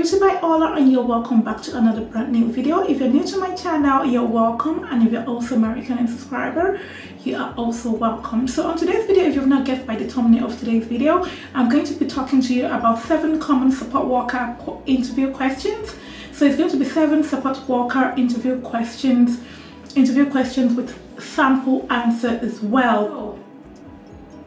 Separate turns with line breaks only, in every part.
Beauty by Ola, and you're welcome back to another brand new video. If you're new to my channel, you're welcome, and if you're also my returning subscriber, you are also welcome. So on today's video, if you've not guessed by the thumbnail of today's video, I'm going to be talking to you about 7 common support worker interview questions. So it's going to be 7 support worker interview questions with sample answer as well.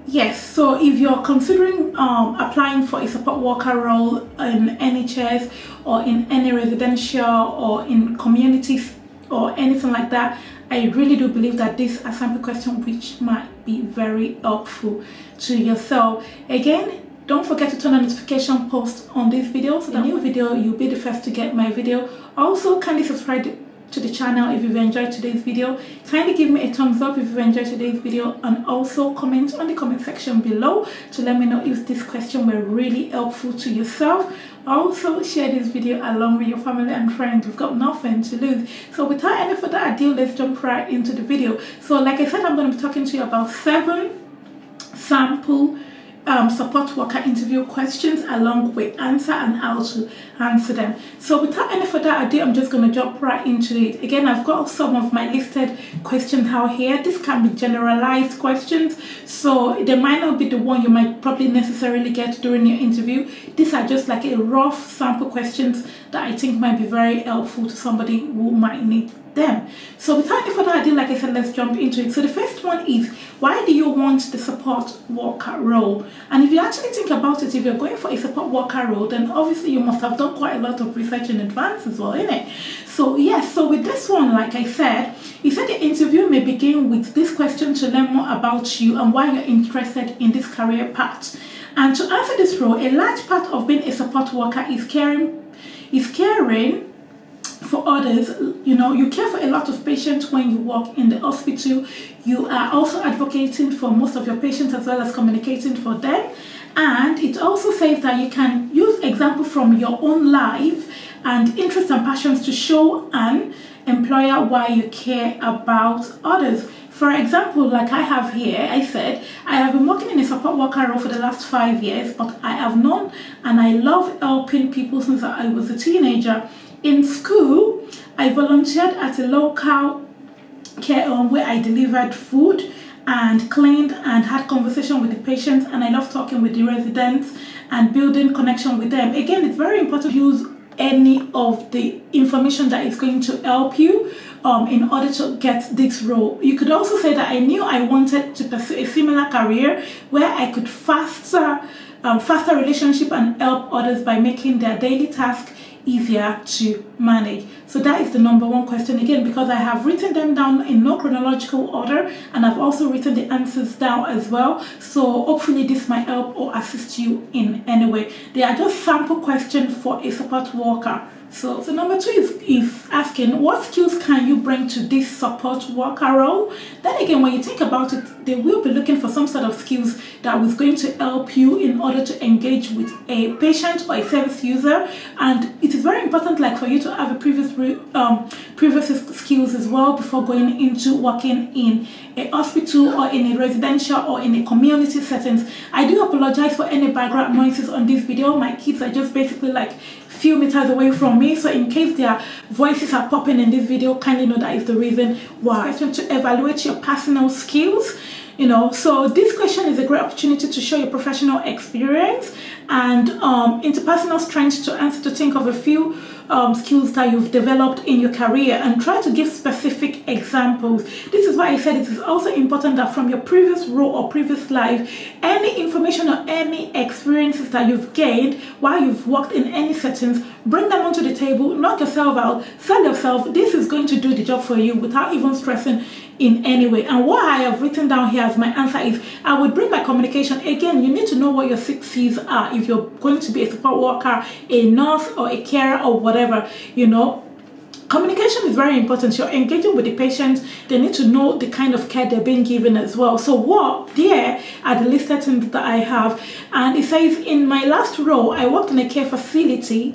Yes, so if you're considering applying for a support worker role in NHS or in any residential or in communities or anything like that, I really do believe that this is a sample question which might be very helpful to yourself. Again, don't forget to turn on notification post on this video so that new video you'll be the first to get my video. Also, kindly subscribe to the channel if you've enjoyed today's video. Kindly give me a thumbs up if you've enjoyed today's video, and also comment on the comment section below to let me know if this question were really helpful to yourself. Also share this video along with your family and friends. We've got nothing to lose. So without any further ado, let's jump right into the video. So like I said, I'm going to be talking to you about 7 sample support worker interview questions along with answer and how to answer them. So without any further ado, I'm just going to jump right into it. Again, I've got some of my listed questions out here. This can be generalized questions, so they might not be the one you might probably necessarily get during your interview. These are just like a rough sample questions that I think might be very helpful to somebody who might need them. So without any further ado, like I said, let's jump into it. So the first one is, why do you want the support worker role? And if you actually think about it, if you're going for a support worker role, then obviously you must have done quite a lot of research in advance as well, innit? So yes, so with this one, like I said, he said the interview may begin with this question to learn more about you and why you're interested in this career path. And to answer this role, a large part of being a support worker is caring for others. You know, you care for a lot of patients when you work in the hospital. You are also advocating for most of your patients as well as communicating for them. And it also says that you can use examples from your own life and interests and passions to show an employer why you care about others. For example, like I have here, I said, I have been working in a support worker role for the last 5 years, but I have known and I love helping people since I was a teenager. In school, I volunteered at a local care home where I delivered food and cleaned and had conversation with the patients, and I love talking with the residents and building connection with them. Again, it's very important to use any of the information that is going to help you in order to get this role. You could also say that I knew I wanted to pursue a similar career where I could faster relationship and help others by making their daily task easier to manage. So that is the number 1 question, again, because I have written them down in no chronological order, and I've also written the answers down as well. So hopefully this might help or assist you in any way. They are just sample questions for a support worker. So number 2 is asking, what skills can you bring to this support worker role? Then again, when you think about it, they will be looking for some sort of skills that was going to help you in order to engage with a patient or a service user. And it is very important, like, for you to have a previous skills as well before going into working in a hospital or in a residential or in a community settings. I do apologize for any background noises on this video. My kids are just basically like few meters away from me, so in case their voices are popping in this video, kindly know that is the reason why. Question to evaluate your personal skills. You know, so this question is a great opportunity to show your professional experience and interpersonal strength, to think of a few skills that you've developed in your career and try to give specific examples. This is why I said it is also important that from your previous role or previous life, any information or any experiences that you've gained while you've worked in any settings, bring them onto the table, knock yourself out, sell yourself. This is going to do the job for you without even stressing in any way. And what I have written down here as my answer is, I would bring my communication. Again, you need to know what your 6 C's are if you're going to be a support worker, a nurse, or a carer, or whatever. You know, communication is very important. You're engaging with the patient. They need to know the kind of care they're being given as well. So what there are the listed things that I have. And it says, in my last role, I worked in a care facility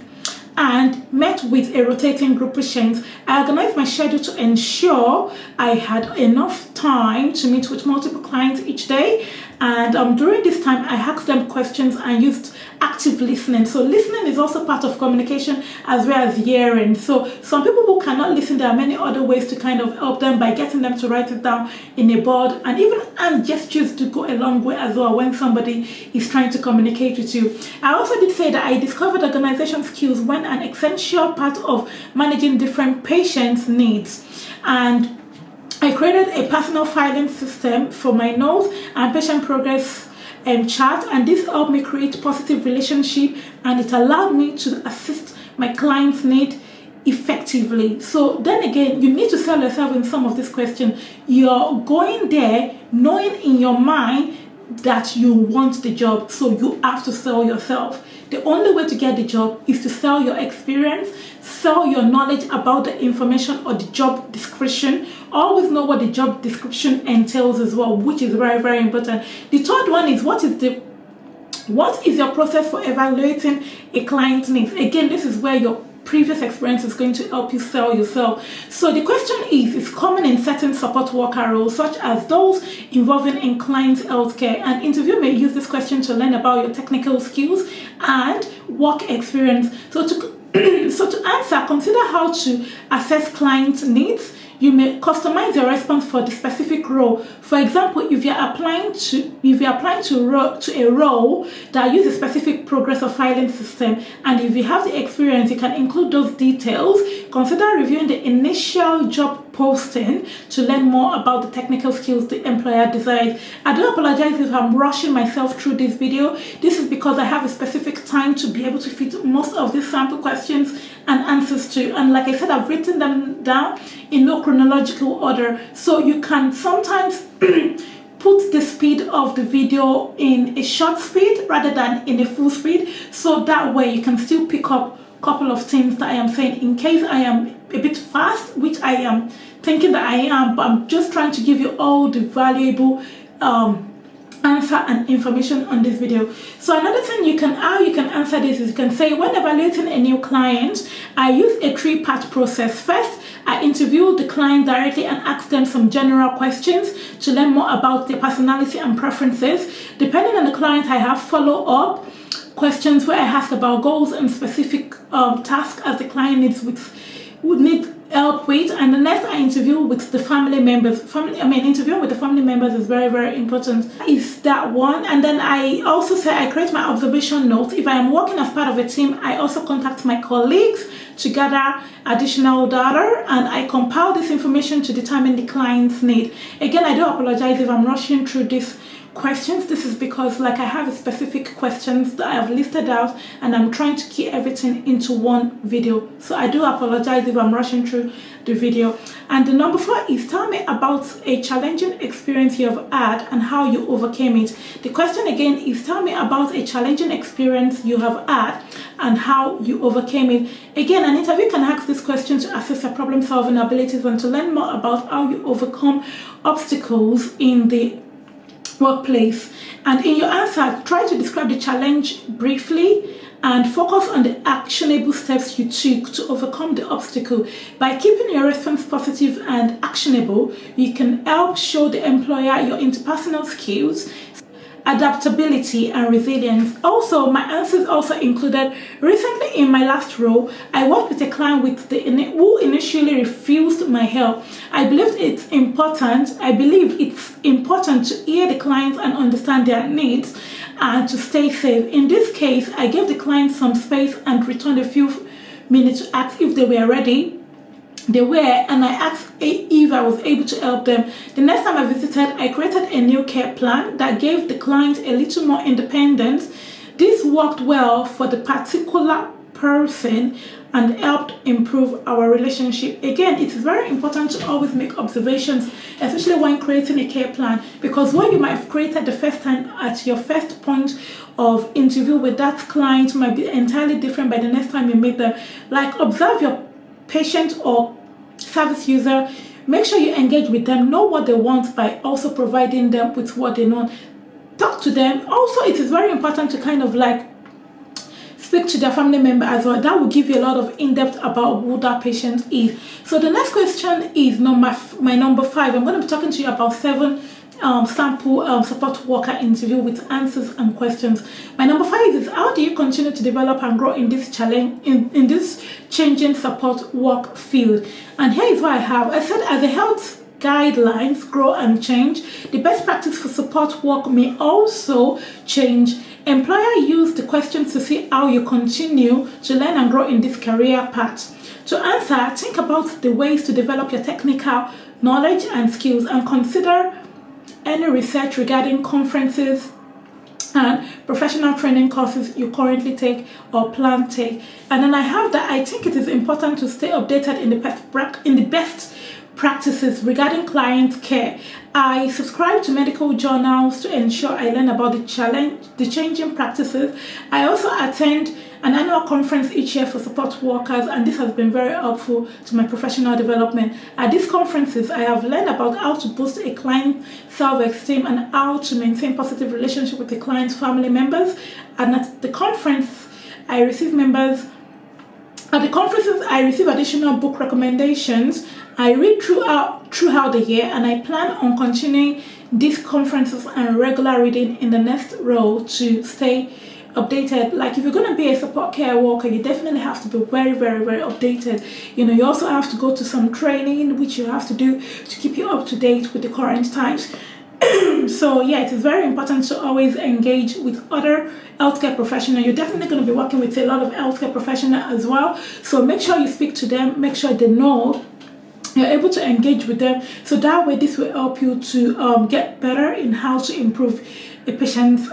and met with a rotating group of patients. I organized my schedule to ensure I had enough time to meet with multiple clients each day. And during this time, I asked them questions and used active listening. So listening is also part of communication as well as hearing. So some people who cannot listen, there are many other ways to kind of help them by getting them to write it down in a board, and even hand gestures to go a long way as well when somebody is trying to communicate with you. I also did say that I discovered organization skills when an essential part of managing different patients' needs, and I created a personal filing system for my notes and patient progress chart, and this helped me create positive relationship, and it allowed me to assist my clients' need effectively. So then again, you need to sell yourself in some of these questions. You're going there knowing in your mind that you want the job, so you have to sell yourself. The only way to get the job is to sell your experience, sell your knowledge about the information or the job description. Always know what the job description entails as well, which is very, very important. The third one is what is your process for evaluating a client's needs? Again, this is where your previous experience is going to help you sell yourself. So the question is common in certain support worker roles, such as those involving in clients' healthcare. An interviewer may use this question to learn about your technical skills and work experience. So to answer, consider how to assess client needs. You may customize your response for the specific role. For example, if you're applying to a role that uses a specific progress or filing system, and if you have the experience, you can include those details. Consider reviewing the initial job posting to learn more about the technical skills the employer desires. I do apologize if I'm rushing myself through this video. This is because I have a specific time to be able to fit most of these sample questions and answers to, and like I said, I've written them down in no chronological order, so you can sometimes put the speed of the video in a short speed rather than in a full speed, so that way you can still pick up a couple of things that I am saying in case I am a bit fast, which I am thinking that I am, but I'm just trying to give you all the valuable answer and information on this video. So another thing how you can answer this is you can say, when evaluating a new client, I use a 3-part process. First, I interview the client directly and ask them some general questions to learn more about their personality and preferences. Depending on the client, I have follow-up questions where I ask about goals and specific tasks as the client would need help with, and the next I interview with the family members. Interviewing with the family members is very, very important. Is that one? And then I also say I create my observation notes. If I am working as part of a team, I also contact my colleagues to gather additional data, and I compile this information to determine the client's need. Again, I do apologize if I'm rushing through this questions. This is because like I have specific questions that I have listed out, and I'm trying to key everything into one video, so I do apologize if I'm rushing through the video. And the number 4 is tell me about a challenging experience you have had and how you overcame it. The question again is tell me about a challenging experience you have had and how you overcame it. Again, an interview can ask this question to assess your problem solving abilities and to learn more about how you overcome obstacles in the workplace. And in your answer, try to describe the challenge briefly and focus on the actionable steps you took to overcome the obstacle. By keeping your response positive and actionable, you can help show the employer your interpersonal skills, adaptability and resilience. Also, my answers also included, recently in my last role, I worked with a client who initially refused my help. I believe it's important to hear the clients and understand their needs and to stay safe. In this case, I gave the client some space and returned a few minutes to ask if they were ready. They were, and I asked if I was able to help them. The next time I visited, I created a new care plan that gave the client a little more independence. This worked well for the particular person and helped improve our relationship. Again, it is very important to always make observations, especially when creating a care plan, because what you might have created the first time at your first point of interview with that client might be entirely different by the next time you meet them. Like, observe your patient or service user, make sure you engage with them, know what they want by also providing them with what they want. Talk to them. Also, it is very important to kind of like speak to their family member as well. That will give you a lot of in-depth about who that patient is. So the next question is my number 5. I'm going to be talking to you about 7 sample support worker interview with answers and questions. My number 5 is, how do you continue to develop and grow in this challenge, in this changing support work field? And here is what I have. I said, as a health guidelines grow and change, the best practice for support work may also change. Employer use the questions to see how you continue to learn and grow in this career path. To answer, think about the ways to develop your technical knowledge and skills, and consider any research regarding conferences and professional training courses you currently take or plan to take. And then I have that I think it is important to stay updated in the best practices regarding client care. I subscribe to medical journals to ensure I learn about the changing practices. I also attend an annual conference each year for support workers, and this has been very helpful to my professional development. At these conferences, I have learned about how to boost a client's self-esteem and how to maintain positive relationship with the client's family members. And at the conference, I receive additional book recommendations. I read throughout the year, and I plan on continuing these conferences and regular reading in the next role to stay updated. Like, if you're going to be a support care worker, you definitely have to be very, very, very updated. You also have to go to some training, which you have to do to keep you up to date with the current times. So yeah, it is very important to always engage with other healthcare professionals. You're definitely going to be working with a lot of healthcare professionals as well. So make sure you speak to them, make sure they know you're able to engage with them. So that way, this will help you to get better in how to improve a patient's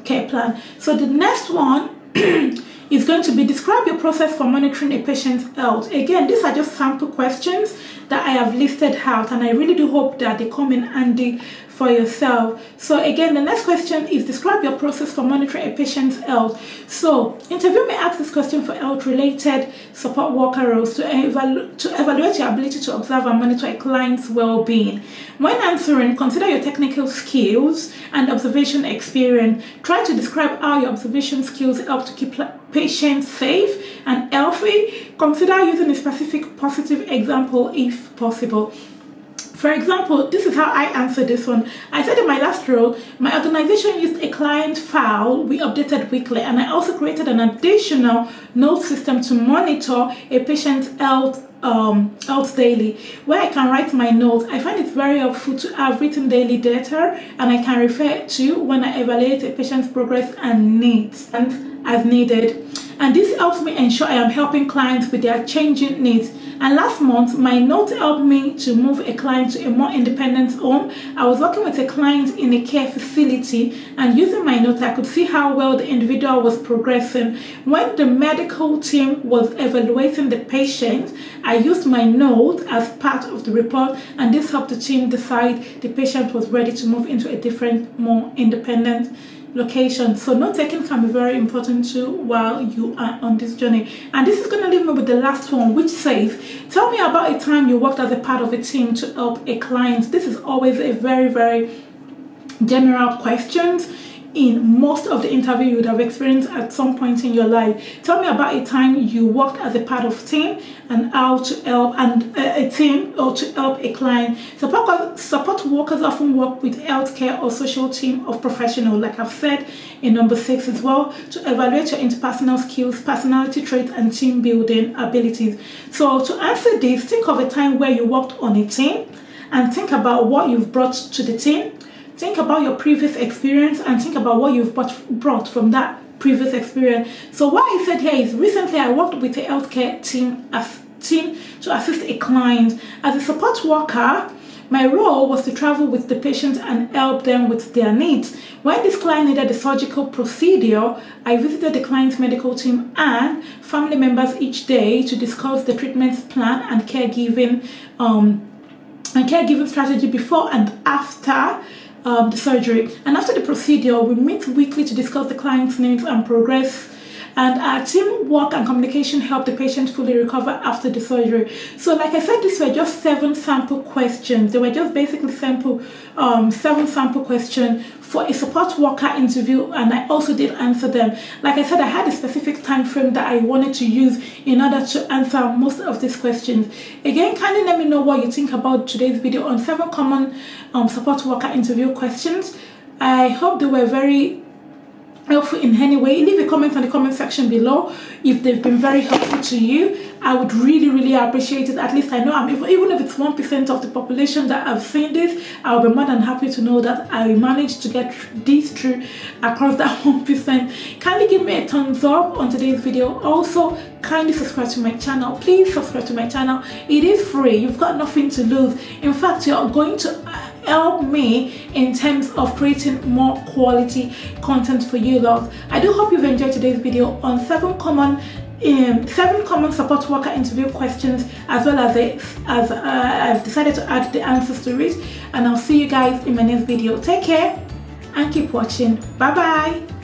care plan. So the next one is going to be, describe your process for monitoring a patient's health. Again, these are just sample questions that I have listed out, and I really do hope that they come in handy for yourself. So again, the next question is, describe your process for monitoring a patient's health. So interview may ask this question for health-related support worker roles to evaluate your ability to observe and monitor a client's well-being. When answering, consider your technical skills and observation experience. Try to describe how your observation skills help to keep patients safe and healthy. Consider using a specific positive example if possible. For example, this is how I answered this one. I said in my last role, my organization used a client file we updated weekly, and I also created an additional note system to monitor a patient's health daily, where I can write my notes. I find it very helpful to have written daily data, and I can refer to when I evaluate a patient's progress and needs and as needed. And this helps me ensure I am helping clients with their changing needs. And last month, my note helped me to move a client to a more independent home. I was working with a client in a care facility, and using my note, I could see how well the individual was progressing. When the medical team was evaluating the patient, I used my note as part of the report, and this helped the team decide the patient was ready to move into a different, more independent location. So note taking can be very important too while you are on this journey. And this is going to leave me with the last one, which says, tell me about a time you worked as a part of a team to help a client. This is always a very, very general question. In most of the interview you would have experienced at some point in your life. Tell me about a time you worked as a part of a team and how to help a team or to help a client. Support workers often work with healthcare or social team of professionals, like I've said in number 6 as well, to evaluate your interpersonal skills, personality traits, and team building abilities. So to answer this, think of a time where you worked on a team and think about what you've brought to the team. Think about your previous experience and think about what you've brought from that previous experience. So what I said here is, recently I worked with a healthcare team to assist a client. As a support worker, my role was to travel with the patient and help them with their needs. When this client needed a surgical procedure, I visited the client's medical team and family members each day to discuss the treatment plan and caregiving strategy before and after the surgery. And after the procedure, we meet weekly to discuss the client's needs and progress and teamwork and communication help the patient fully recover after the surgery. So like I said, these were just 7 sample questions. They were just basically 7 sample questions for a support worker interview, and I also did answer them. Like I said, I had a specific time frame that I wanted to use in order to answer most of these questions. Again, kindly let me know what you think about today's video on 7 common support worker interview questions. I hope they were very helpful in any way. Leave a comment on the comment section below if they've been very helpful to you. I would really appreciate it. At least I know even if it's 1% of the population that have seen this, I'll be more than happy to know that I managed to get this through across that 1%. Kindly give me a thumbs up on today's video. Also, kindly subscribe to my channel. Please subscribe to my channel. It is free. You've got nothing to lose. In fact, you're going to help me in terms of creating more quality content for you, love. I do hope you've enjoyed today's video on 7 common support worker interview questions, as well as I've decided to add the answers to it. And I'll see you guys in my next video. Take care and keep watching. Bye bye.